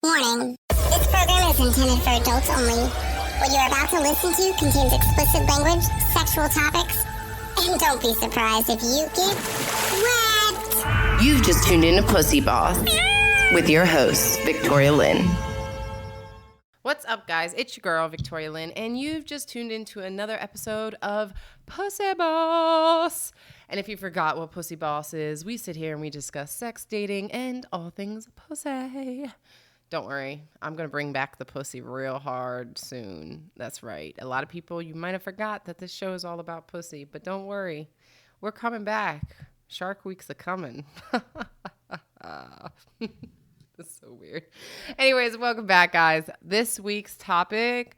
Warning. This program is intended for adults only. What you're about to listen to contains explicit language, sexual topics, and don't be surprised if you get wet. You've just tuned in to PooseBoss with your host, Victoria Lynn. What's up, guys? It's your girl, Victoria Lynn, and you've just tuned into another episode of PooseBoss. And if you forgot what PooseBoss is, we sit here and we discuss sex, dating, and all things pussy. Don't worry, I'm going to bring back the pussy real hard soon. That's right. A lot of people, you might have forgot that this show is all about pussy, but don't worry. We're coming back. Shark Week's a-coming. That's so weird. Anyways, welcome back, guys. This week's topic,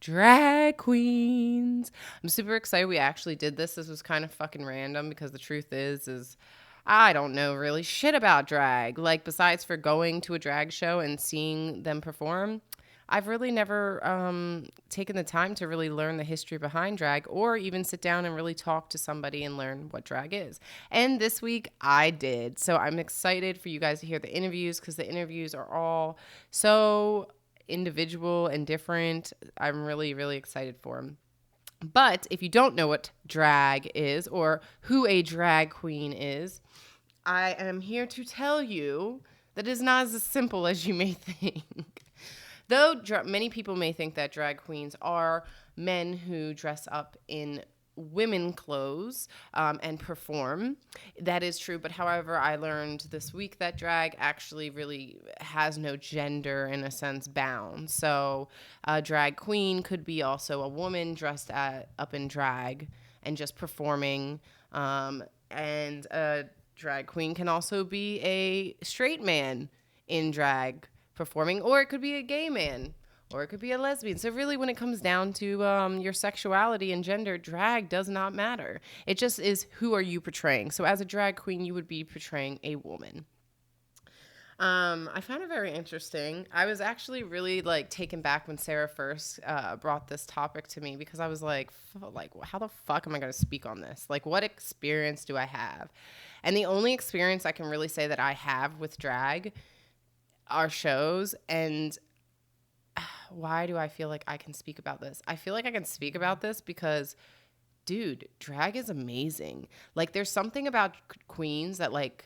drag queens. I'm super excited we actually did this. This was kind of fucking random because the truth is I don't know really shit about drag. Like, besides for going to a drag show and seeing them perform, I've really never taken the time to really learn the history behind drag or even sit down and really talk to somebody and learn what drag is. And this week I did. So I'm excited for you guys to hear the interviews because the interviews are all so individual and different. I'm really, really excited for them. But if you don't know what drag is or who a drag queen is, I am here to tell you that it is not as simple as you may think. Though many people may think that drag queens are men who dress up in women clothes and perform, that is true. But however, I learned this week that drag actually really has no gender in a sense bound. So a drag queen could be also a woman dressed up in drag and just performing. And a drag queen can also be a straight man in drag performing, or it could be a gay man, or it could be a lesbian. So really, when it comes down to your sexuality and gender, drag does not matter. It just is, who are you portraying? So as a drag queen, you would be portraying a woman. I found it very interesting. I was actually really taken back when Sarah first brought this topic to me because I was like, how the fuck am I going to speak on this? Like, what experience do I have? And the only experience I can really say that I have with drag are shows. And why do I feel like I can speak about this? I feel like I can speak about this because, dude, drag is amazing. Like, there's something about queens that, like,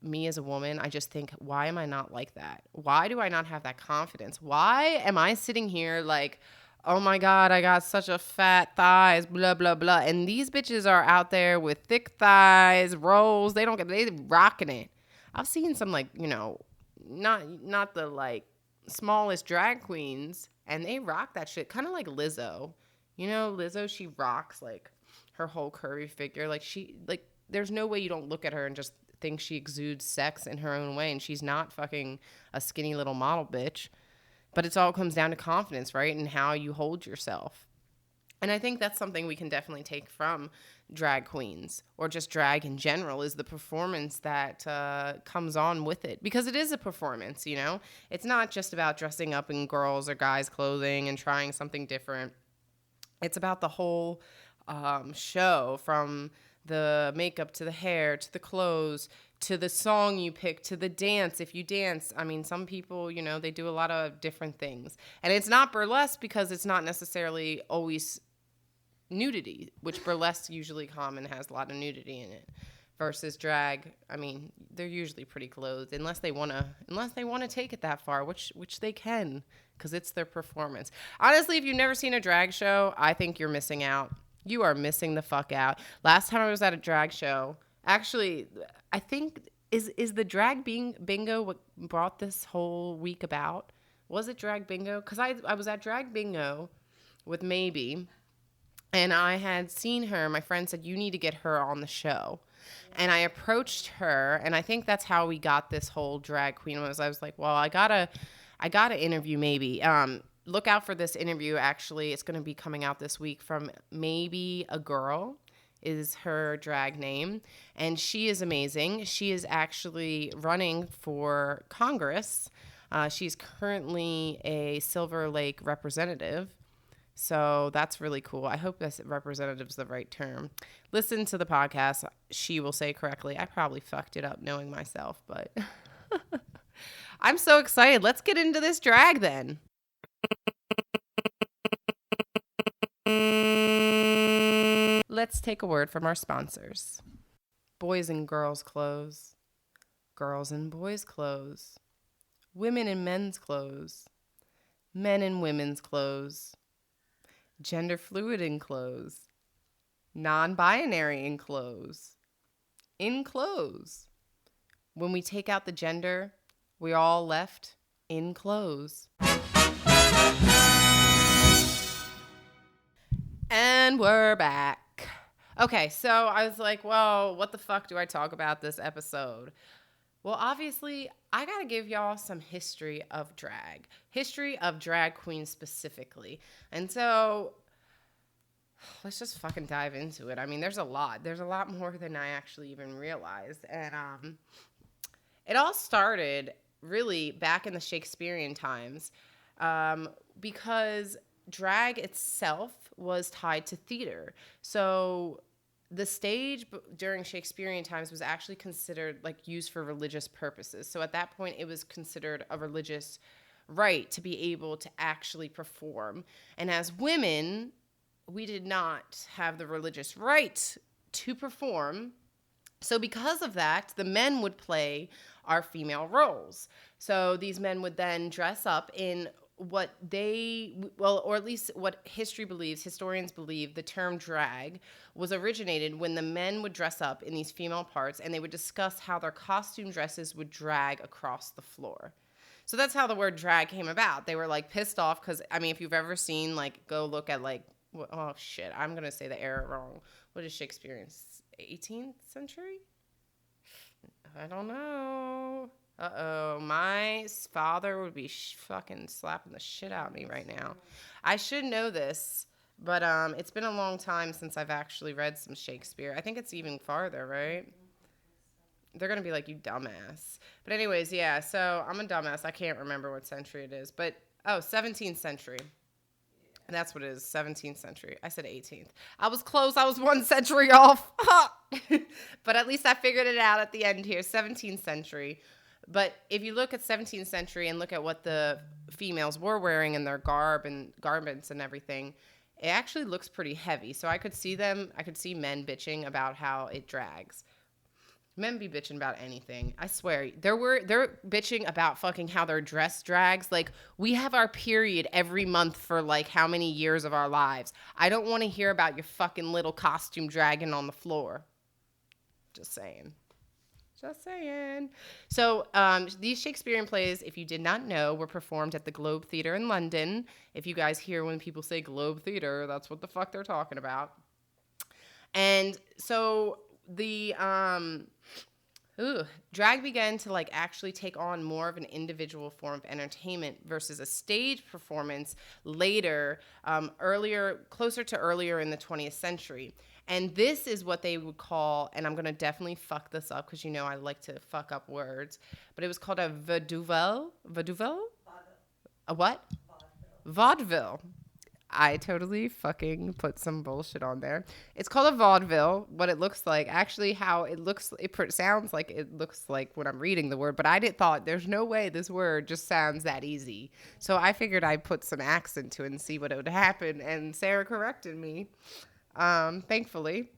me as a woman, I just think, why am I not like that? Why do I not have that confidence? Why am I sitting here like, oh my God, I got such a fat thighs, blah, blah, blah. And these bitches are out there with thick thighs, rolls. They rocking it. I've seen some not the smallest drag queens, and they rock that shit. Kind of like Lizzo. You know, Lizzo, she rocks her whole curvy figure. There's no way you don't look at her and just think she exudes sex in her own way, and she's not fucking a skinny little model bitch. But it all comes down to confidence, right? And how you hold yourself. And I think that's something we can definitely take from drag queens or just drag in general, is the performance that comes on with it. Because it is a performance, you know? It's not just about dressing up in girls' or guys' clothing and trying something different. It's about the whole show, from the makeup to the hair to the clothes to the song you pick to the dance. If you dance, I mean, some people, they do a lot of different things. And it's not burlesque because it's not necessarily always nudity, which burlesque usually common has a lot of nudity in it, versus drag. I mean, they're usually pretty clothed unless they want to take it that far, which they can, because it's their performance. Honestly, if you've never seen a drag show, I think you're missing out. You are missing the fuck out. Last time I was at a drag show, actually, I think is the drag bingo what brought this whole week about? Was it drag bingo? Because I was at drag bingo with Maybe. And I had seen her. My friend said, you need to get her on the show. And I approached her, and I think that's how we got this whole drag queen. I was like, well, I gotta interview Maybe. Look out for this interview, actually. It's going to be coming out this week from Maybe a Girl is her drag name. And she is amazing. She is actually running for Congress. She's currently a Silver Lake representative. So that's really cool. I hope this representative is the right term. Listen to the podcast. She will say correctly. I probably fucked it up knowing myself, but I'm so excited. Let's get into this drag then. Let's take a word from our sponsors. Boys and girls clothes, girls and boys clothes, women and men's clothes, men and women's clothes, gender fluid in clothes, non-binary in clothes, in clothes. When we take out the gender, we're all left in clothes. And we're back. Okay, so I was like, well, what the fuck do I talk about this episode? Well, obviously, I got to give y'all some history of drag queens specifically. And so let's just fucking dive into it. I mean, there's a lot more than I actually even realized. And it all started really back in the Shakespearean times, because drag itself was tied to theater. So the stage during Shakespearean times was actually considered like used for religious purposes. So at that point, it was considered a religious right to be able to actually perform. And as women, we did not have the religious right to perform. So because of that, the men would play our female roles. So these men would then dress up in what or at least what historians believe, the term drag was originated when the men would dress up in these female parts and they would discuss how their costume dresses would drag across the floor. So that's how the word drag came about. They were like pissed off because, I mean, if you've ever seen, like, go look at like, oh shit, I'm going to say the era wrong. What is Shakespearean? 18th century? I don't know. Uh-oh, my father would be fucking slapping the shit out of me right now. I should know this, but it's been a long time since I've actually read some Shakespeare. I think it's even farther, right? They're going to be like, you dumbass. But anyways, yeah, so I'm a dumbass. I can't remember what century it is, but, 17th century. And that's what it is, 17th century. I said 18th. I was close. I was 1 century off. But at least I figured it out at the end here, 17th century. But if you look at 17th century and look at what the females were wearing in their garb and garments and everything, it actually looks pretty heavy. So I could see men bitching about how it drags. Men be bitching about anything. I swear. They're bitching about fucking how their dress drags. Like, we have our period every month for like how many years of our lives. I don't want to hear about your fucking little costume dragging on the floor. Just saying. So these Shakespearean plays, if you did not know, were performed at the Globe Theatre in London. If you guys hear when people say Globe Theatre, that's what the fuck they're talking about. And so the drag began to like actually take on more of an individual form of entertainment versus a stage performance later, closer to earlier in the 20th century. And this is what they would call, and I'm going to definitely fuck this up because you know I like to fuck up words, but it was called a vaudeville? A what? Vaudeville. I totally fucking put some bullshit on there. It's called a vaudeville. What it looks like, actually how it looks, it sounds like it looks like when I'm reading the word, but I thought there's no way this word just sounds that easy. So I figured I'd put some accent to it and see what would happen, and Sarah corrected me. Thankfully.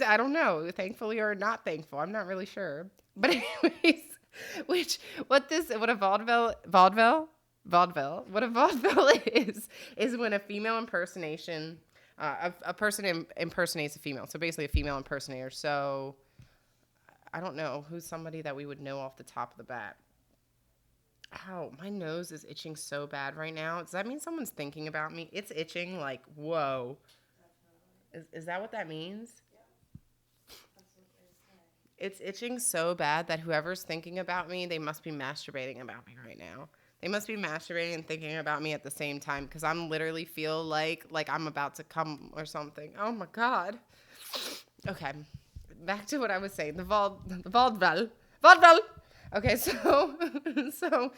I don't know, thankfully or not thankful. I'm not really sure. But anyways, what a vaudeville is when a female impersonation, a person impersonates a female. So basically a female impersonator. So I don't know who's somebody that we would know off the top of the bat. Ow, my nose is itching so bad right now. Does that mean someone's thinking about me? It's itching like, whoa. Is that what that means? Yeah. It's itching so bad that whoever's thinking about me, they must be masturbating about me right now. They must be masturbating and thinking about me at the same time because I'm literally feel like I'm about to come or something. Oh my God. Okay, back to what I was saying. The vaudeville. Okay, so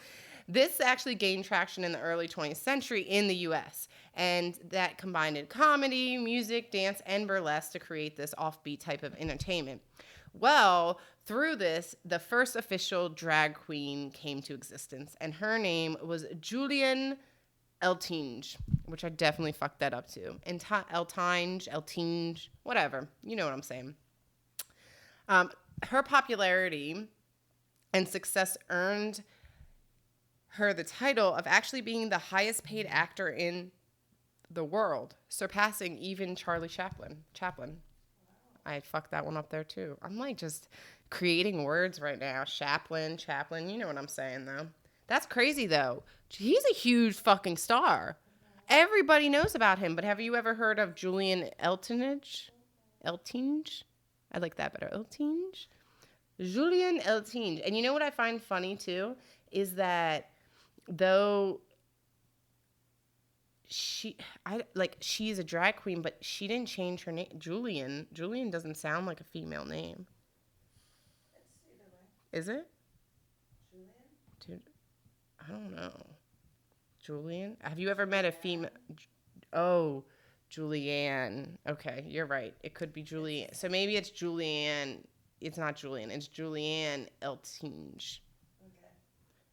this actually gained traction in the early 20th century in the U.S., and that combined comedy, music, dance, and burlesque to create this offbeat type of entertainment. Well, through this, the first official drag queen came to existence, and her name was Julian Eltinge, which I definitely fucked that up too. Eltinge, whatever. You know what I'm saying. Her popularity and success earned her the title of actually being the highest paid actor in the world, surpassing even Charlie Chaplin. I fucked that one up there too. I'm like just creating words right now. Chaplin. You know what I'm saying though. That's crazy though. He's a huge fucking star. Everybody knows about him, but have you ever heard of Julian Eltinge? I like that better. Julian Eltinge. And you know what I find funny too is that though she's a drag queen, but she didn't change her name. Julian doesn't sound like a female name. It's either way. Is it? Julian? Dude, I don't know. Julian? Have you ever met a female? Oh, Julianne. Okay, you're right. It could be Julianne. So maybe it's Julianne. It's not Julian. It's Julianne Eltinge. Okay.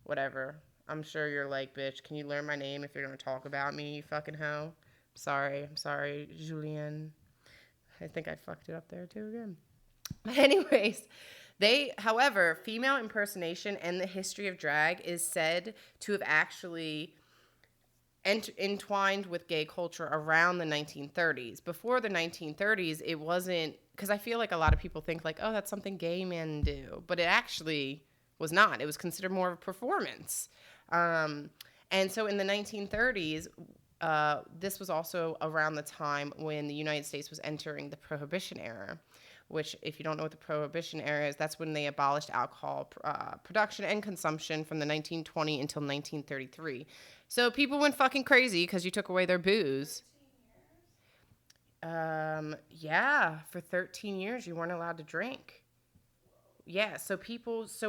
Whatever. I'm sure you're like, bitch, can you learn my name if you're going to talk about me, you fucking hoe? I'm sorry, Julianne. I think I fucked it up there too again. But anyways, however, female impersonation and the history of drag is said to have actually entwined with gay culture around the 1930s. Before the 1930s, it wasn't, because I feel like a lot of people think like, oh, that's something gay men do. But it actually was not. It was considered more of a performance. And so in the 1930s, this was also around the time when the United States was entering the Prohibition era, which, if you don't know what the Prohibition era is, that's when they abolished alcohol production and consumption from the 1920 until 1933. So people went fucking crazy because you took away their booze. 13 years? Yeah, for 13 years you weren't allowed to drink. Yeah, so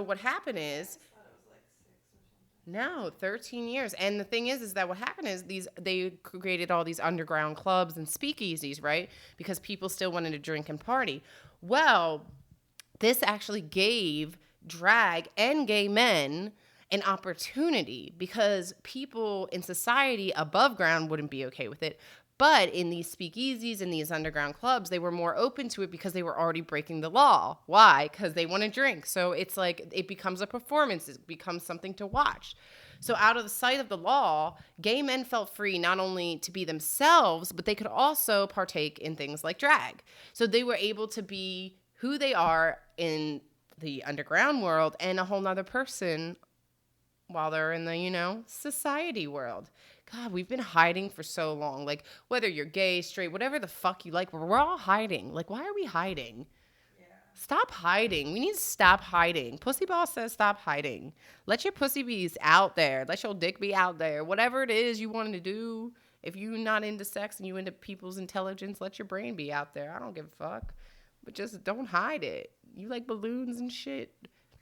what happened is, I thought it was like 6 or something. no, 13 years. And the thing is that what happened is they created all these underground clubs and speakeasies, right? Because people still wanted to drink and party. Well, this actually gave drag and gay men an opportunity because people in society above ground wouldn't be okay with it. But in these speakeasies and these underground clubs, they were more open to it because they were already breaking the law. Why? Because they want to drink. So it's like it becomes a performance. It becomes something to watch. So out of the sight of the law, gay men felt free not only to be themselves, but they could also partake in things like drag. So they were able to be who they are in the underground world and a whole nother person while they're in the, society world. God, we've been hiding for so long. Like, whether you're gay, straight, whatever the fuck you like, we're all hiding. Like, why are we hiding? Yeah. Stop hiding. We need to stop hiding. PooseBoss says stop hiding. Let your pussy be out there. Let your dick be out there. Whatever it is you want to do. If you're not into sex and you into people's intelligence, let your brain be out there. I don't give a fuck. But just don't hide it. You like balloons and shit.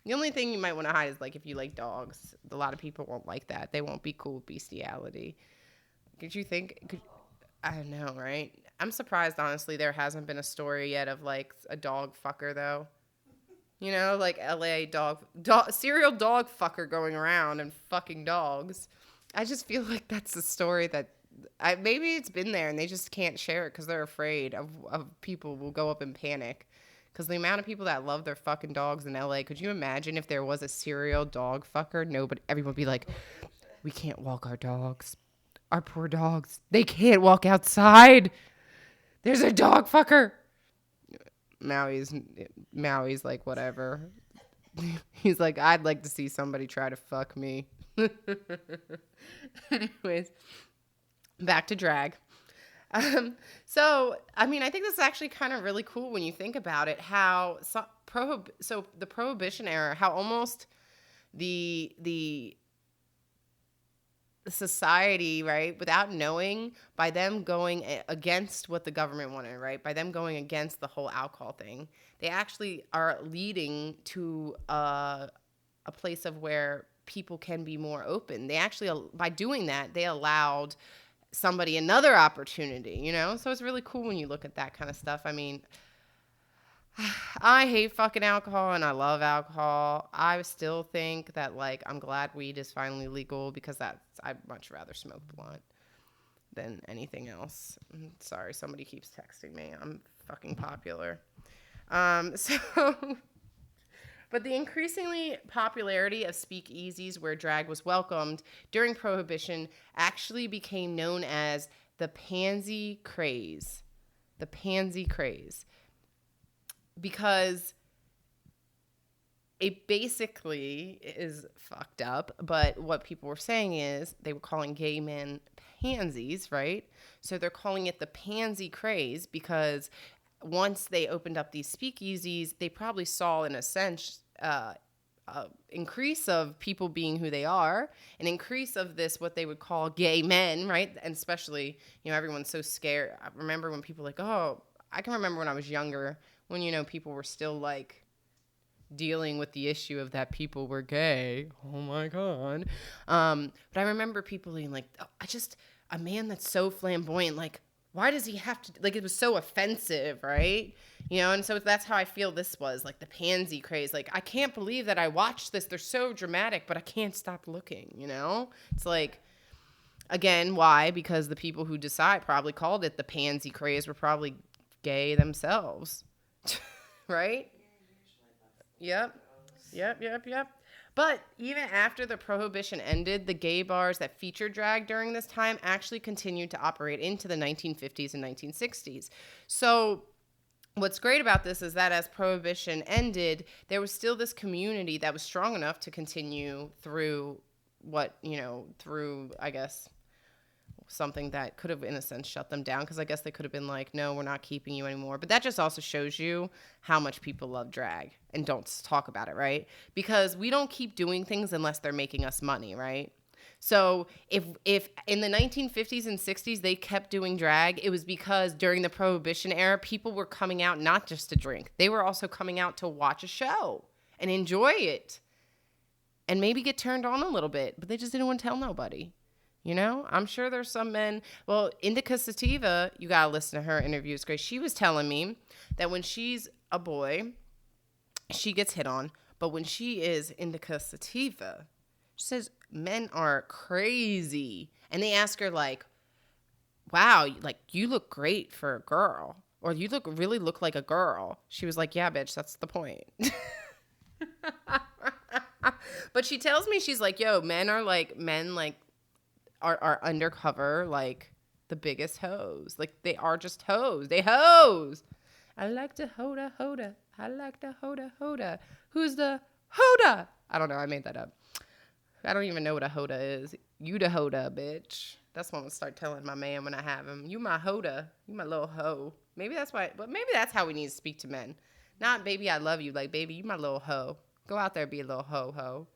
The only thing you might want to hide is, like, if you like dogs. A lot of people won't like that. They won't be cool with bestiality. Could you think? I know, right? I'm surprised, honestly, there hasn't been a story yet of, like, a dog fucker, though. Like LA serial dog fucker going around and fucking dogs. I just feel like that's a story that maybe it's been there and they just can't share it because they're afraid of people will go up and panic. Because the amount of people that love their fucking dogs in LA, could you imagine if there was a serial dog fucker? Everyone would be like, we can't walk our dogs. Our poor dogs. They can't walk outside. There's a dog fucker. Maui's like, whatever. He's like, I'd like to see somebody try to fuck me. Anyways, back to drag. So, I mean, I think this is actually kind of really cool when you think about it, how the Prohibition era, how almost the society, right, without knowing, by them going against what the government wanted, right, by them going against the whole alcohol thing, they actually are leading to a place of where people can be more open. They actually, by doing that, they allowed somebody another opportunity, so it's really cool when you look at that kind of stuff. I mean, I hate fucking alcohol and I love alcohol. I still think that, like, I'm glad weed is finally legal because I'd much rather smoke blunt than anything else. Sorry, somebody keeps texting me. I'm fucking popular. But the increasingly popularity of speakeasies where drag was welcomed during Prohibition actually became known as the pansy craze. The pansy craze. Because it basically is fucked up, but what people were saying is they were calling gay men pansies, right? So they're calling it the pansy craze because once they opened up these speakeasies, they probably saw, in a sense, increase of people being who they are, an increase of this, what they would call gay men, right? And especially, everyone's so scared. I remember when people were like, oh, I can remember when I was younger, when, people were still like dealing with the issue of that people were gay. Oh my God. But I remember people being like, oh, a man that's so flamboyant, like, why does he have to, like, it was so offensive, right? And so that's how I feel this was, like, the pansy craze. Like, I can't believe that I watched this. They're so dramatic, but I can't stop looking, It's like, again, why? Because the people who probably called it the pansy craze were probably gay themselves, right? Yep. But even after the Prohibition ended, the gay bars that featured drag during this time actually continued to operate into the 1950s and 1960s. So what's great about this is that as Prohibition ended, there was still this community that was strong enough to continue through I guess, something that could have, in a sense, shut them down, because I guess they could have been like, no, we're not keeping you anymore. But that just also shows you how much people love drag and don't talk about it, right? Because we don't keep doing things unless they're making us money, right? So if in the 1950s and 60s they kept doing drag, it was because during the Prohibition era, people were coming out not just to drink. They were also coming out to watch a show and enjoy it and maybe get turned on a little bit, but they just didn't want to tell nobody. I'm sure there's some men. Well, Indica Sativa, you got to listen to her interview. It's great. She was telling me that when she's a boy, she gets hit on. But when she is Indica Sativa, she says men are crazy. And they ask her, like, wow, like, you look great for a girl. Or you really look like a girl. She was like, yeah, bitch, that's the point. But she tells me, she's like, yo, men are undercover, like, the biggest hoes. Like, they are just hoes. They hoes. I like to hoda hoda. I like to hoda hoda. Who's the hoda? I don't know. I made that up. I don't even know what a hoda is. You the hoda, bitch. That's what I'm going to start telling my man when I have him. You my hoda. You my little hoe. Maybe that's why. But maybe that's how we need to speak to men. Not, baby, I love you. Like, baby, you my little hoe. Go out there and be a little ho-ho.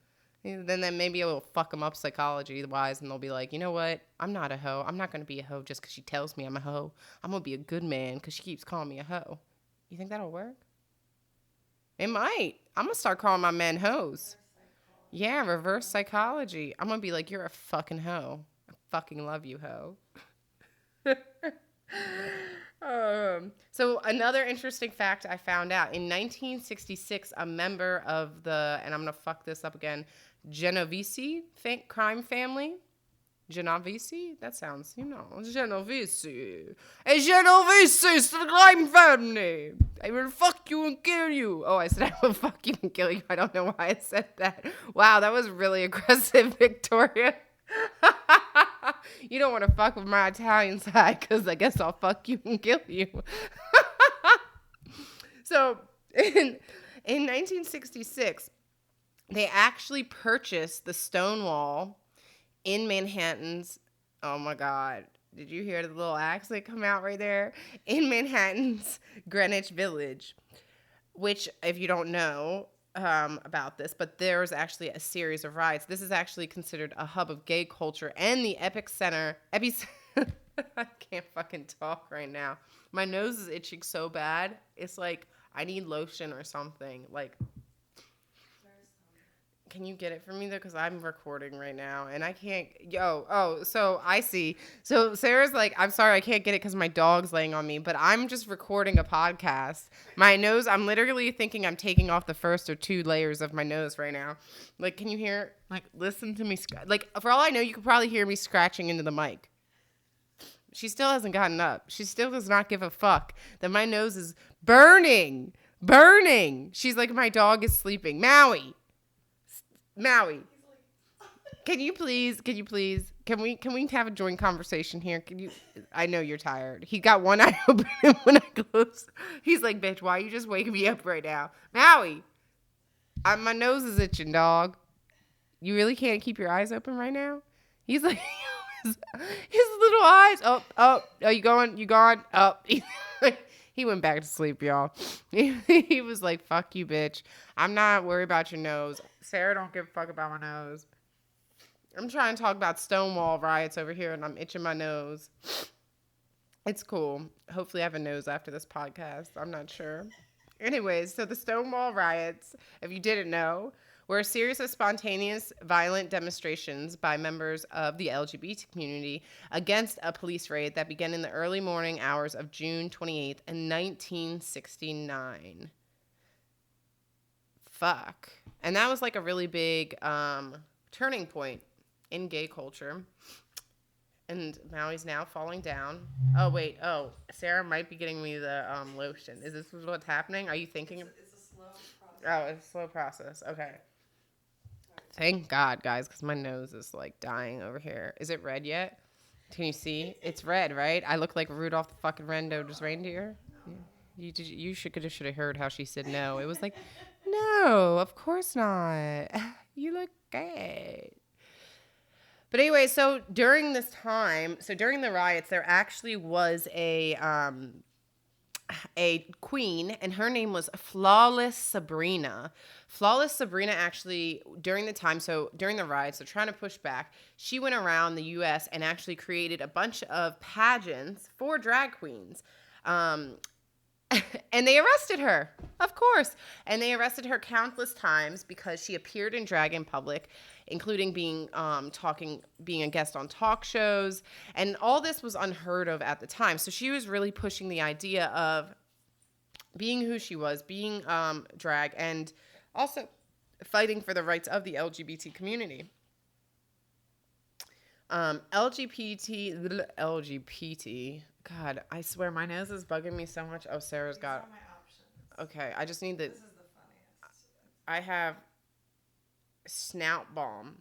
Then maybe it will fuck them up psychology-wise, and they'll be like, you know what? I'm not a hoe. I'm not going to be a hoe just because she tells me I'm a hoe. I'm going to be a good man because she keeps calling me a hoe. You think that'll work? It might. I'm going to start calling my men hoes. Yeah, reverse psychology. I'm going to be like, you're a fucking hoe. I fucking love you, hoe. So another interesting fact I found out, in 1966, a member of the, and I'm going to fuck this up again, Genovese crime family. Genovese? That sounds, Genovese. A Genovese is the crime family. I will fuck you and kill you. Oh, I said I will fuck you and kill you. I don't know why I said that. Wow, that was really aggressive, Victoria. You don't want to fuck with my Italian side because I guess I'll fuck you and kill you. So in 1966, they actually purchased the Stonewall in Manhattan's, oh my God, did you hear the little accent come out right there? In Manhattan's Greenwich Village, which, if you don't know about this, but there's actually a series of riots. This is actually considered a hub of gay culture and the epicenter. I can't fucking talk right now. My nose is itching so bad. It's like I need lotion or something. Like, Can you get it for me though? Because I'm recording right now and I can't. So I see. So Sarah's like, I'm sorry, I can't get it because my dog's laying on me, but I'm just recording a podcast. My nose, I'm literally thinking I'm taking off the first or 2 layers of my nose right now. Like, can you hear? Like, listen to me. Like, for all I know, you could probably hear me scratching into the mic. She still hasn't gotten up. She still does not give a fuck that my nose is burning. She's like, my dog is sleeping. Maui. Can we have a joint conversation here? I know you're tired. He got one eye open when I closed. He's like, bitch, why you just waking me up right now? Maui, my nose is itching, dog. You really can't keep your eyes open right now? He's like, his little eyes. Oh, you gone? Oh, he went back to sleep, y'all. He was like, fuck you, bitch. I'm not worried about your nose. Sarah don't give a fuck about my nose. I'm trying to talk about Stonewall riots over here, and I'm itching my nose. It's cool. Hopefully I have a nose after this podcast. I'm not sure. Anyways, so the Stonewall riots, if you didn't know, were a series of spontaneous, violent demonstrations by members of the LGBT community against a police raid that began in the early morning hours of June 28th in 1969. Fuck. And that was like a really big turning point in gay culture. And Maui's now falling down. Oh, wait. Oh, Sarah might be getting me the lotion. Is this what's happening? Are you thinking? It's a slow process. Oh, it's a slow process. Okay. Thank God, guys, because my nose is like dying over here. Is it red yet? Can you see? It's red, right? I look like Rudolph the fucking Red-Nosed Reindeer. Yeah. You should have heard how she said no. It was like, no, of course not. You look great. But anyway, so during this time, during the riots, there actually was a queen, and her name was Flawless Sabrina. Flawless Sabrina actually, during the riots, they're trying to push back, she went around the U.S. and actually created a bunch of pageants for drag queens. And they arrested her, of course. And they arrested her countless times because she appeared in drag in public, including being a guest on talk shows. And all this was unheard of at the time. So she was really pushing the idea of being who she was, being drag, and also fighting for the rights of the LGBT community. LGBT. God, I swear my nose is bugging me so much. Oh, Sarah's These got. are my options. Okay, I just need the. This is the funniest. I have snout balm.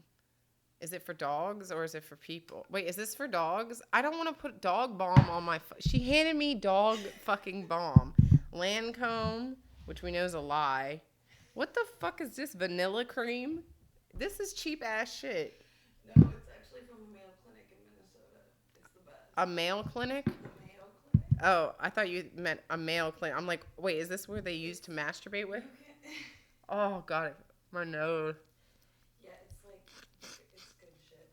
Is it for dogs or is it for people? Wait, is this for dogs? I don't want to put dog balm on my. She handed me dog fucking balm. Lancome, which we know is a lie. What the fuck is this? Vanilla cream? This is cheap ass shit. No, it's actually from a male clinic in Minnesota. It's the best. A male clinic? The male clinic. Oh, I thought you meant a male clinic. I'm like, wait, is this where they use to masturbate with? Oh, God, my nose. Yeah, it's good shit.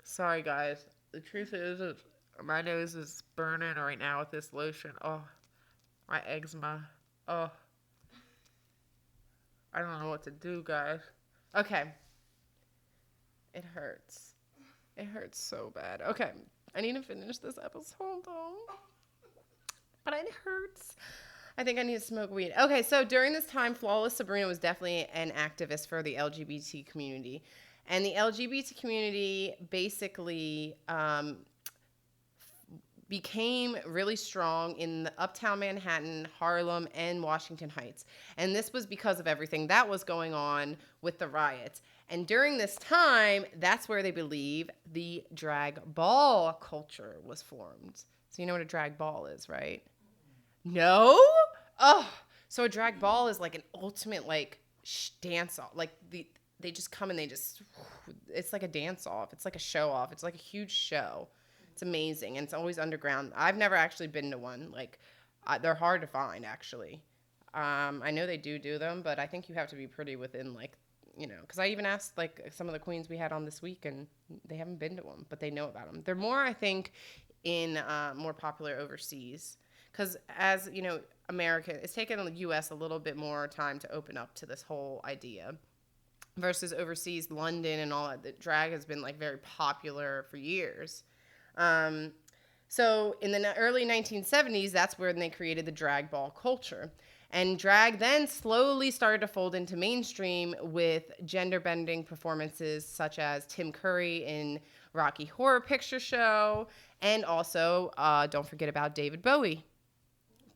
Sorry, guys. The truth is my nose is burning right now with this lotion. Oh, my eczema. Oh. I don't know what to do, guys. Okay. It hurts. It hurts so bad. Okay. I need to finish this episode, though. But it hurts. I think I need to smoke weed. Okay, so during this time, Flawless Sabrina was definitely an activist for the LGBT community. And the LGBT community basically became really strong in the uptown Manhattan, Harlem, and Washington Heights. And this was because of everything that was going on with the riots. And during this time, that's where they believe the drag ball culture was formed. So you know what a drag ball is, right? No? Oh, so a drag ball is like an ultimate like dance off. Like they just come and it's like a dance off. It's like a show off. It's like a huge show. It's amazing, and it's always underground. I've never actually been to one. Like, they're hard to find, actually. I know they do them, but I think you have to be pretty within, like, you know, because I even asked, like, some of the queens we had on this week, and they haven't been to them, but they know about them. They're more, I think, in more popular overseas, because as, you know, America, it's taken the U.S. a little bit more time to open up to this whole idea. versus overseas, London and all that. The drag has been like very popular for years. So in the early 1970s, that's when they created the drag ball culture. And drag then slowly started to fold into mainstream with gender-bending performances such as Tim Curry in Rocky Horror Picture Show, and also don't forget about David Bowie.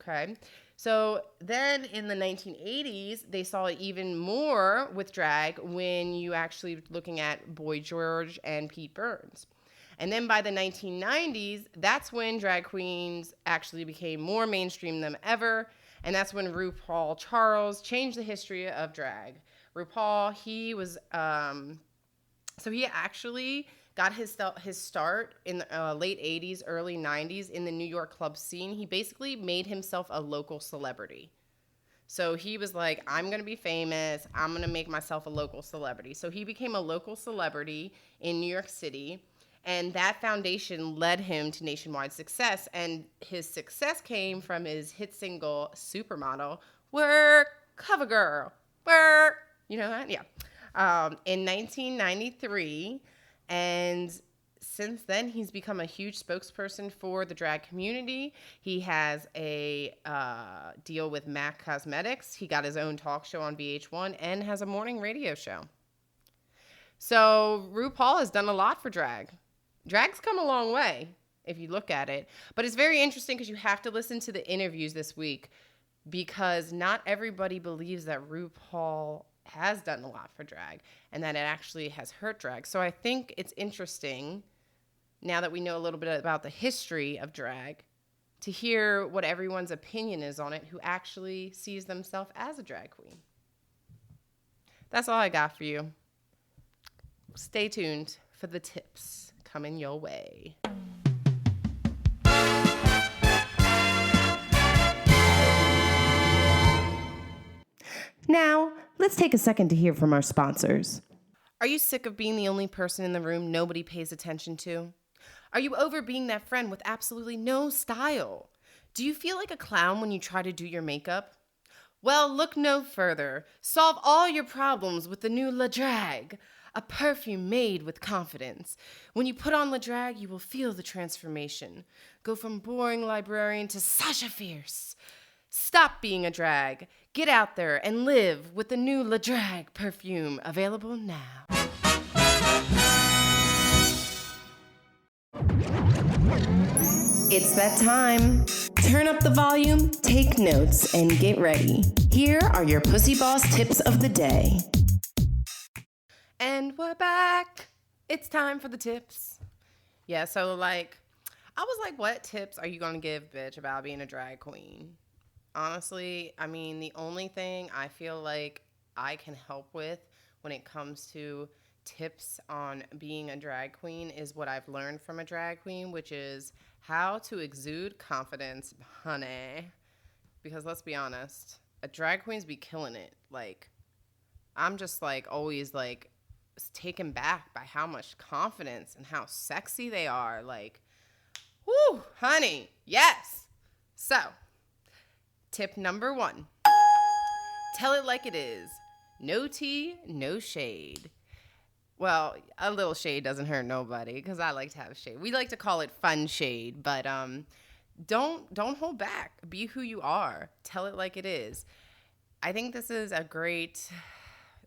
Okay. So then in the 1980s, they saw it even more with drag when you actually looking at Boy George and Pete Burns. And then by the 1990s, that's when drag queens actually became more mainstream than ever. And that's when RuPaul Charles changed the history of drag. RuPaul, he was, so he actually got his start in the late 80s, early 90s in the New York club scene. He basically made himself a local celebrity. So he was like, I'm going to be famous. I'm going to make myself a local celebrity. So he became a local celebrity in New York City. And that foundation led him to nationwide success. And his success came from his hit single, Supermodel, Work, Cover Girl, Work. You know that? Yeah. In 1993. And since then, he's become a huge spokesperson for the drag community. He has a deal with MAC Cosmetics. He got his own talk show on VH1 and has a morning radio show. So RuPaul has done a lot for drag. Drag's come a long way, if you look at it. But it's very interesting because you have to listen to the interviews this week, because not everybody believes that RuPaul has done a lot for drag and that it actually has hurt drag. So I think it's interesting, now that we know a little bit about the history of drag, to hear what everyone's opinion is on it who actually sees themselves as a drag queen. That's all I got for you. Stay tuned for the tips coming your way. Now, let's take a second to hear from our sponsors. Are you sick of being the only person in the room nobody pays attention to? Are you over being that friend with absolutely no style? Do you feel like a clown when you try to do your makeup? Well, look no further. Solve all your problems with the new La Drag, a perfume made with confidence. When you put on La Drag, you will feel the transformation. Go from boring librarian to Sasha Fierce. Stop being a drag. Get out there and live with the new La Drag perfume, available now. It's that time. Turn up the volume, take notes, and get ready. Here are your PooseBoss tips of the day. And we're back. It's time for the tips. Yeah, so I was like, what tips are you going to give, bitch, about being a drag queen? Honestly, I mean, the only thing I feel like I can help with when it comes to tips on being a drag queen is what I've learned from a drag queen, which is how to exude confidence, honey. Because let's be honest, a drag queens be killing it. Like, I'm just always taken back by how much confidence and how sexy they are. Like, whoo, honey, yes. So, tip number 1, tell it like it is. No tea, no shade. Well, a little shade doesn't hurt nobody, because I like to have shade. We like to call it fun shade, but don't hold back. Be who you are. Tell it like it is. I think this is a great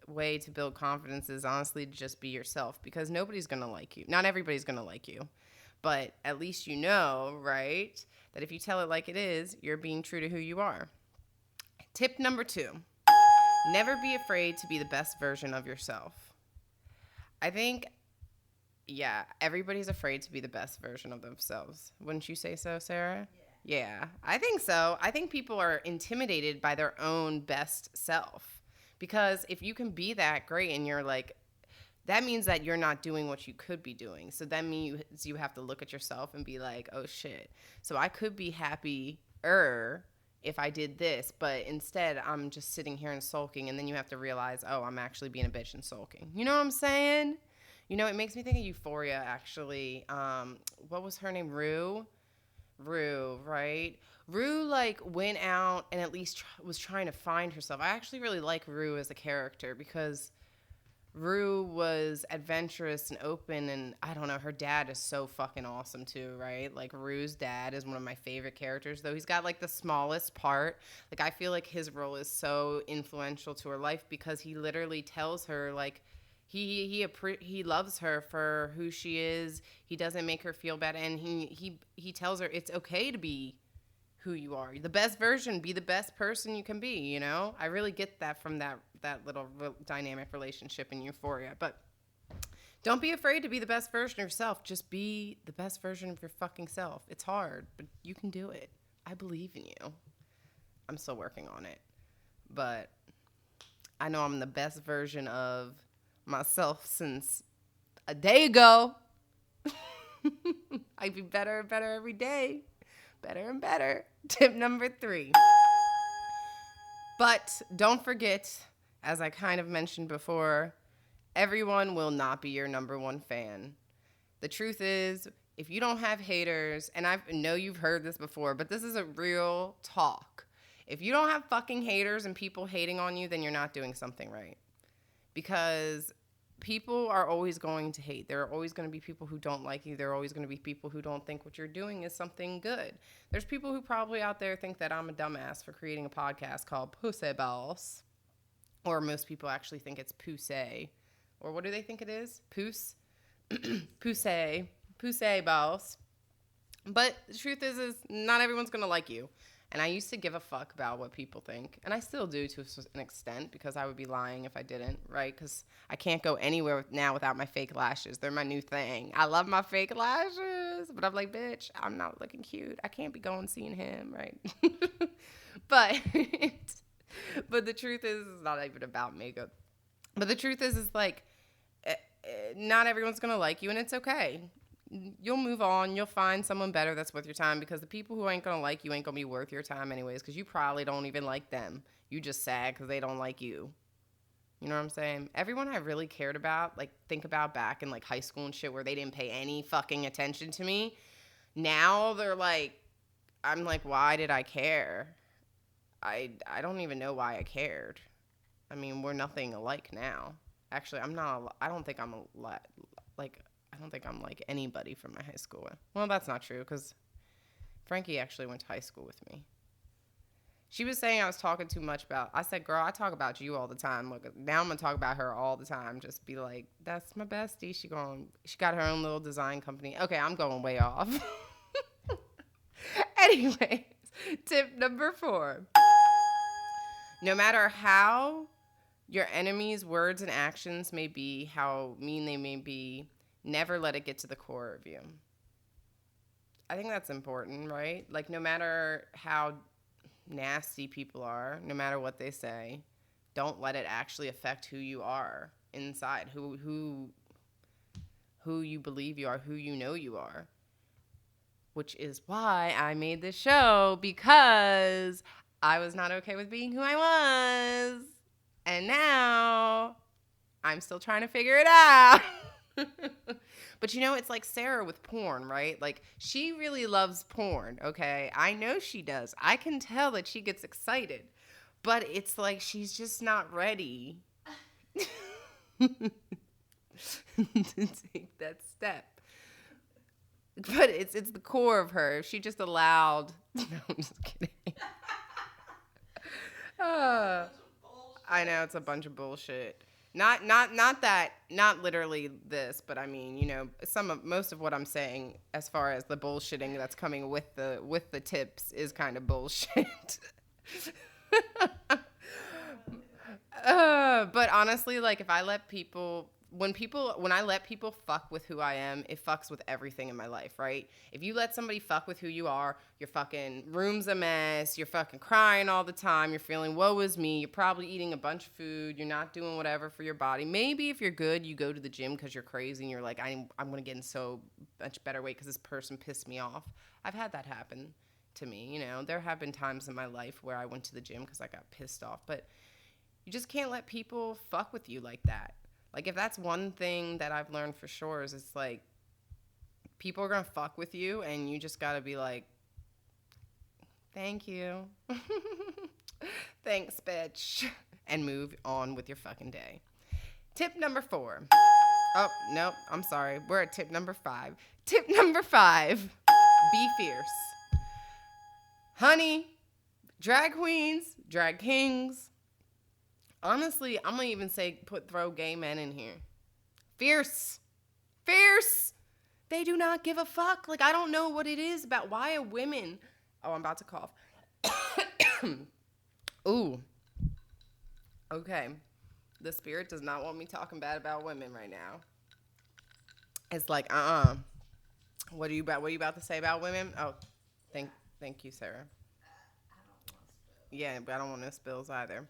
way to build confidence, is honestly to just be yourself, because nobody's going to like you. Not everybody's going to like you, but at least you know, right, that if you tell it like it is, you're being true to who you are. Tip number 2, never be afraid to be the best version of yourself. I think, yeah, everybody's afraid to be the best version of themselves. Wouldn't you say so, Sarah? Yeah, I think so. I think people are intimidated by their own best self, because if you can be that great and you're that means that you're not doing what you could be doing. So that means you have to look at yourself and be like, oh shit, so I could be happier if I did this, but instead I'm just sitting here and sulking. And then you have to realize, oh, I'm actually being a bitch and sulking. You know what I'm saying? You know, it makes me think of Euphoria, actually. What was her name? Rue, right? Rue went out and at least was trying to find herself. I actually really like Rue as a character, because Rue was adventurous and open, and I don't know, her dad is so fucking awesome too, right? Like, Rue's dad is one of my favorite characters, though he's got like the smallest part. Like, I feel like his role is so influential to her life because he literally tells her, like, he loves her for who she is. He doesn't make her feel bad, and he tells her it's okay to be who you are. The best version, be the best person you can be, you know? I really get that from that little dynamic relationship in Euphoria. But don't be afraid to be the best version of yourself. Just be the best version of your fucking self. It's hard, but you can do it. I believe in you. I'm still working on it. But I know I'm the best version of myself since a day ago. I'd be better and better every day. Better and better. Tip number 3. But don't forget, as I kind of mentioned before, everyone will not be your number one fan. The truth is, if you don't have haters, and I know you've heard this before, but this is a real talk. If you don't have fucking haters and people hating on you, then you're not doing something right. Because people are always going to hate. There are always going to be people who don't like you. There are always going to be people who don't think what you're doing is something good. There's people who probably out there think that I'm a dumbass for creating a podcast called PooseBoss. Or most people actually think it's Poose. Or what do they think it is? Poose? PooseBoss. But the truth is not everyone's going to like you. And I used to give a fuck about what people think. And I still do to an extent because I would be lying if I didn't, right? Because I can't go anywhere now without my fake lashes. They're my new thing. I love my fake lashes. But I'm like, bitch, I'm not looking cute. I can't be going seeing him, right? but the truth is, it's not even about makeup. But the truth is like, not everyone's going to like you, and it's okay. You'll move on. You'll find someone better that's worth your time because the people who ain't going to like you ain't going to be worth your time anyways because you probably don't even like them. You just sad because they don't like you. You know what I'm saying? Everyone I really cared about, like, think about back in, like, high school and shit where they didn't pay any fucking attention to me. Now they're like, I'm like, why did I care? I don't even know why I cared. I mean, we're nothing alike now. Actually, I don't think I'm like anybody from my high school. Well, that's not true because Frankie actually went to high school with me. She was saying I was talking too much I said, girl, I talk about you all the time. Look, now I'm going to talk about her all the time. Just be like, that's my bestie. She got her own little design company. Okay, I'm going way off. Anyways, tip number 4. No matter how your enemy's words and actions may be, how mean they may be, never let it get to the core of you. I think that's important, right? Like, no matter how nasty people are, no matter what they say, don't let it actually affect who you are inside, who you believe you are, who you know you are. Which is why I made this show, because I was not okay with being who I was. And now I'm still trying to figure it out. But you know, it's like Sarah with porn, right? Like, she really loves porn, okay? I know she does. I can tell that she gets excited. But it's like she's just not ready to take that step. But it's the core of her. If she just allowed... No, I'm just kidding. I know, it's a bunch of bullshit. Not literally this, but I mean, you know, most of what I'm saying as far as the bullshitting that's coming with the tips is kind of bullshit. But honestly, like, if I let people, when I let people fuck with who I am, it fucks with everything in my life, right? If you let somebody fuck with who you are, your fucking room's a mess, you're fucking crying all the time, you're feeling woe is me, you're probably eating a bunch of food, you're not doing whatever for your body. Maybe if you're good, you go to the gym because you're crazy and you're like, I'm going to get in so much better weight because this person pissed me off. I've had that happen to me, you know. There have been times in my life where I went to the gym because I got pissed off, but you just can't let people fuck with you like that. Like, if that's one thing that I've learned for sure is it's like, people are going to fuck with you, and you just got to be like, thank you. Thanks, bitch. And move on with your fucking day. Tip number 4. Oh, nope. I'm sorry. We're at tip number 5. Tip number 5. Be fierce. Honey, drag queens, drag kings. Honestly, I'm going to even say throw gay men in here. Fierce. Fierce. They do not give a fuck. Like, I don't know what it is about why are women. Oh, I'm about to cough. Ooh. Okay. The spirit does not want me talking bad about women right now. It's like, What are you about to say about women? Oh, thank you, Sarah. Yeah, but I don't want no spills either.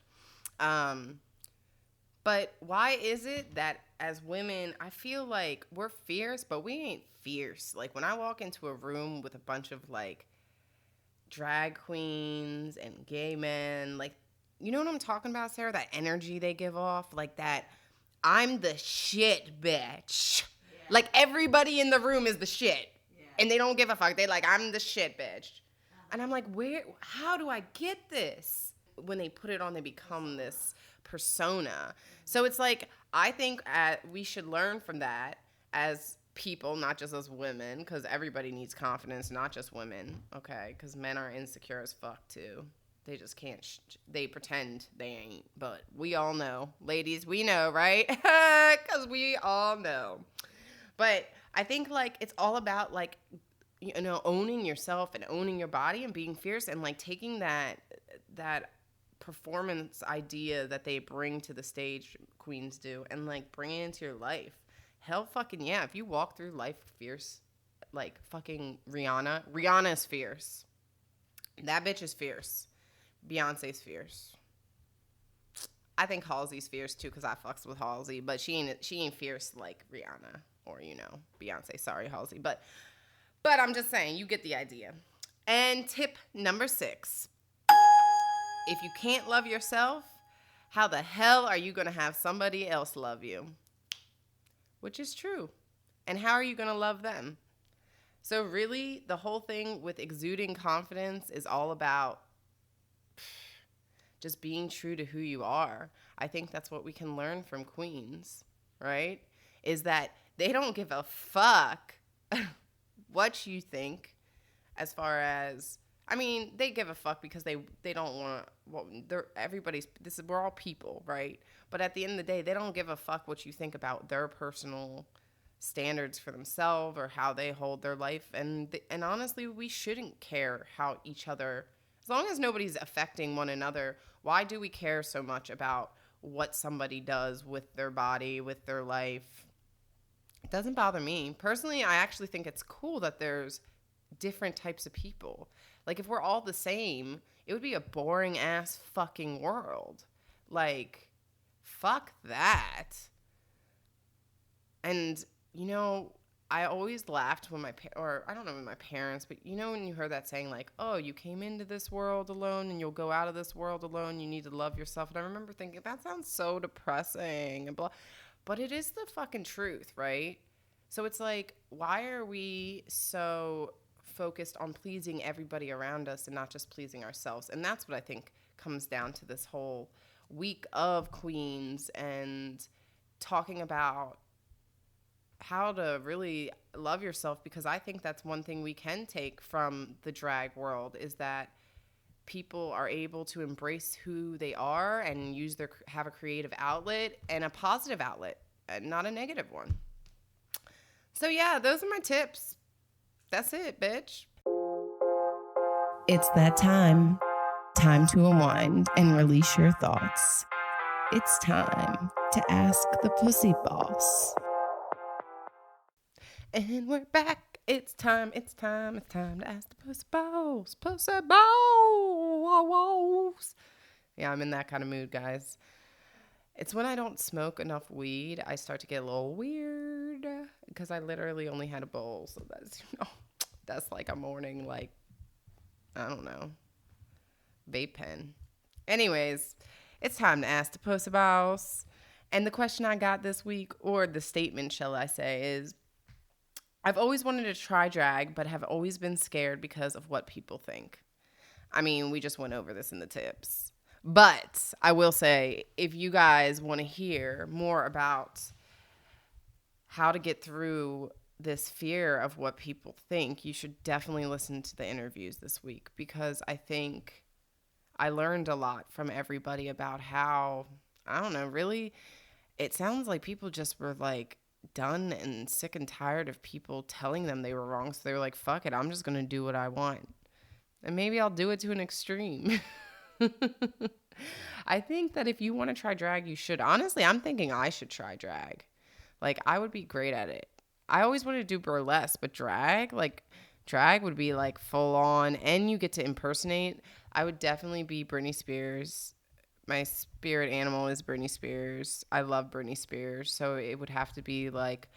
But why is it that as women, I feel like we're fierce, but we ain't fierce? Like when I walk into a room with a bunch of like drag queens and gay men, like, you know what I'm talking about, Sarah? That energy they give off, like that I'm the shit, bitch. Yeah. Like everybody in the room is the shit. Yeah. And they don't give a fuck. They like, I'm the shit, bitch. And I'm like, how do I get this? When they put it on, they become this persona. So it's like, I think we should learn from that as people, not just as women, because everybody needs confidence, not just women, okay? Because men are insecure as fuck, too. They just can't, they pretend they ain't, but we all know. Ladies, we know, right? Because we all know. But I think, like, it's all about, like, you know, owning yourself and owning your body and being fierce and, like, taking that performance idea that they bring to the stage, queens do, and, like, bring it into your life. Hell fucking yeah. If you walk through life fierce, like, fucking Rihanna's fierce. That bitch is fierce. Beyonce's fierce. I think Halsey's fierce too because I fucks with Halsey, but she ain't fierce like Rihanna or, you know, Beyonce. Sorry, Halsey, but I'm just saying, you get the idea. And tip number 6: if you can't love yourself, how the hell are you gonna have somebody else love you? Which is true. And how are you gonna love them? So really, the whole thing with exuding confidence is all about just being true to who you are. I think that's what we can learn from queens, right? Is that they don't give a fuck what you think as far as, I mean, they give a fuck because they don't want to, well, we're all people, right? But at the end of the day, they don't give a fuck what you think about their personal standards for themselves or how they hold their life. And honestly, we shouldn't care how each other, as long as nobody's affecting one another, why do we care so much about what somebody does with their body, with their life? It doesn't bother me. Personally, I actually think it's cool that there's different types of people. Like, if we're all the same, it would be a boring-ass fucking world. Like, fuck that. And, you know, I always laughed when I don't know when my parents, but you know when you heard that saying, like, oh, you came into this world alone and you'll go out of this world alone, you need to love yourself. And I remember thinking, that sounds so depressing and blah. But it is the fucking truth, right? So it's like, why are we so focused on pleasing everybody around us and not just pleasing ourselves? And that's what I think comes down to this whole week of queens and talking about how to really love yourself, because I think that's one thing we can take from the drag world is that people are able to embrace who they are and have a creative outlet and a positive outlet, and not a negative one. So yeah, those are my tips. That's it, bitch. It's that time. Time to unwind and release your thoughts. It's time to ask the pussy boss. And we're back. It's time to ask the pussy boss. Pussy boss. Yeah, I'm in that kind of mood, guys. It's when I don't smoke enough weed, I start to get a little weird because I literally only had a bowl. So that's like a morning, like, I don't know, vape pen. Anyways, it's time to ask the pussy boss. And the question I got this week, or the statement, shall I say, is, I've always wanted to try drag, but have always been scared because of what people think. I mean, we just went over this in the tips. But I will say, if you guys want to hear more about how to get through this fear of what people think, you should definitely listen to the interviews this week, because I think I learned a lot from everybody about how, I don't know, really, it sounds like people just were like done and sick and tired of people telling them they were wrong. So they were like, fuck it, I'm just going to do what I want. And maybe I'll do it to an extreme. I think that if you want to try drag, you should. Honestly, I'm thinking I should try drag. Like, I would be great at it. I always wanted to do burlesque, but drag would be like full on, and you get to impersonate. I would definitely be Britney Spears. My spirit animal is Britney Spears. I love Britney Spears. So it would have to be like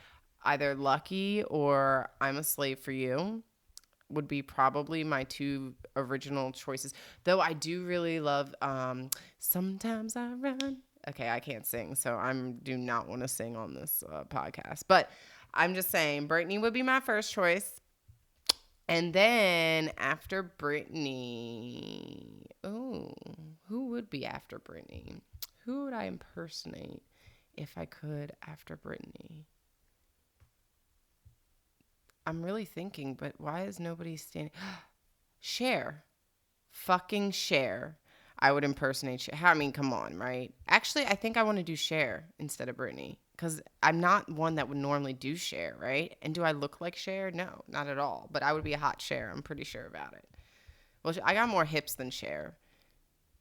either Lucky or I'm a Slave for You would be probably my two original choices. Though I do really love Sometimes I Run. Okay, I can't sing, so I do not want to sing on this podcast. But I'm just saying Britney would be my first choice. And then after Britney, who would be after Britney? Who would I impersonate if I could after Britney? I'm really thinking, but why is nobody standing? Cher. Fucking Cher. I would impersonate Cher. I mean, come on, right? Actually, I think I want to do Cher instead of Britney, because I'm not one that would normally do Cher, right? And do I look like Cher? No, not at all. But I would be a hot Cher. I'm pretty sure about it. Well, I got more hips than Cher,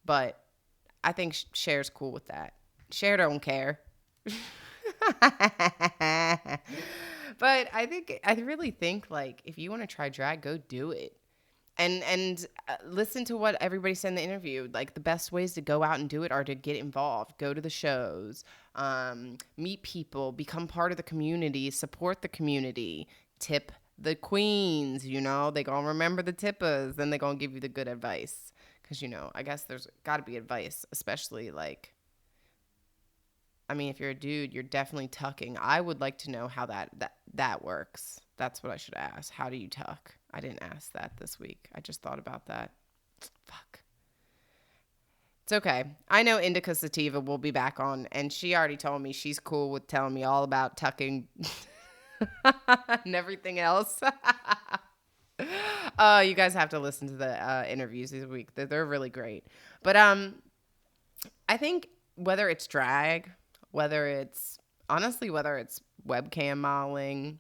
but I think Cher's cool with that. Cher don't care. But I really think, like, if you want to try drag, go do it. And listen to what everybody said in the interview. Like, the best ways to go out and do it are to get involved, go to the shows, meet people, become part of the community, support the community, tip the queens, you know. They gonna remember the tippers, then they gonna give you the good advice. Because, you know, I guess there's got to be advice, especially, like, I mean, if you're a dude, you're definitely tucking. I would like to know how that works. That's what I should ask. How do you tuck? I didn't ask that this week. I just thought about that. Fuck. It's okay. I know Indica Sativa will be back on, and she already told me she's cool with telling me all about tucking and everything else. You guys have to listen to the interviews this week. They're really great. But I think whether it's drag, whether it's webcam modeling,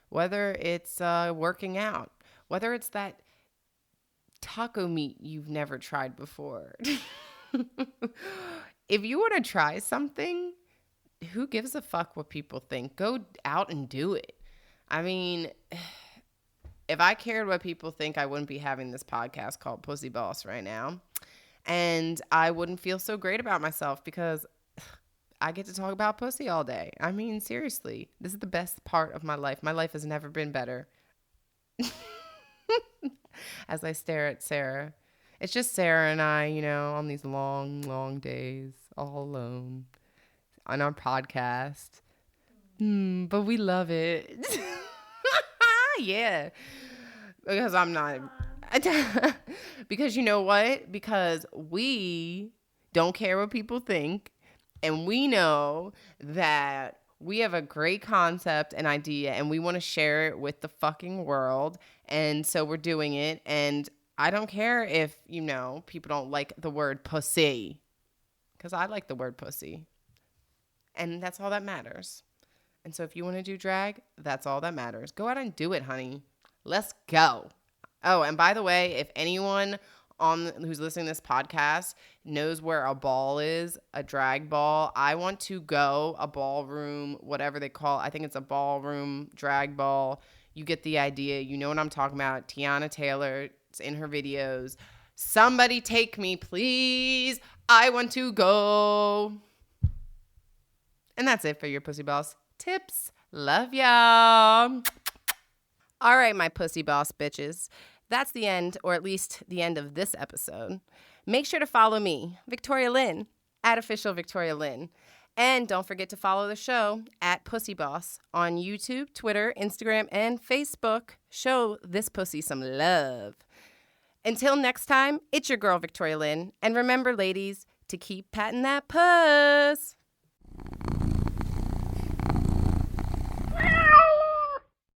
whether it's working out, whether it's that taco meat you've never tried before. If you want to try something, who gives a fuck what people think? Go out and do it. I mean, if I cared what people think, I wouldn't be having this podcast called Pussy Boss right now. And I wouldn't feel so great about myself because I get to talk about pussy all day. I mean, seriously, this is the best part of my life. My life has never been better. As I stare at Sarah. It's just Sarah and I, you know, on these long, long days, all alone, on our podcast. But we love it. Yeah. Because I'm not. Because you know what? Because we don't care what people think. And we know that we have a great concept and idea, and we want to share it with the fucking world. And so we're doing it. And I don't care if, you know, people don't like the word pussy. Because I like the word pussy. And that's all that matters. And so if you want to do drag, that's all that matters. Go out and do it, honey. Let's go. Oh, and by the way, if anyone who's listening to this podcast knows where a ball is, a drag ball, I want to go, a ballroom, whatever they call it. I think it's a ballroom drag ball. You get the idea. You know what I'm talking about. Tiana Taylor, it's in her videos. Somebody take me, please. I want to go. And that's it for your Pussy Boss tips. Love y'all. All right, my Pussy Boss bitches. That's the end, or at least the end of this episode. Make sure to follow me, Victoria Lynn, at official Victoria Lynn. And don't forget to follow the show at Pussy Boss on YouTube, Twitter, Instagram, and Facebook. Show this pussy some love. Until next time, it's your girl, Victoria Lynn. And remember, ladies, to keep patting that puss.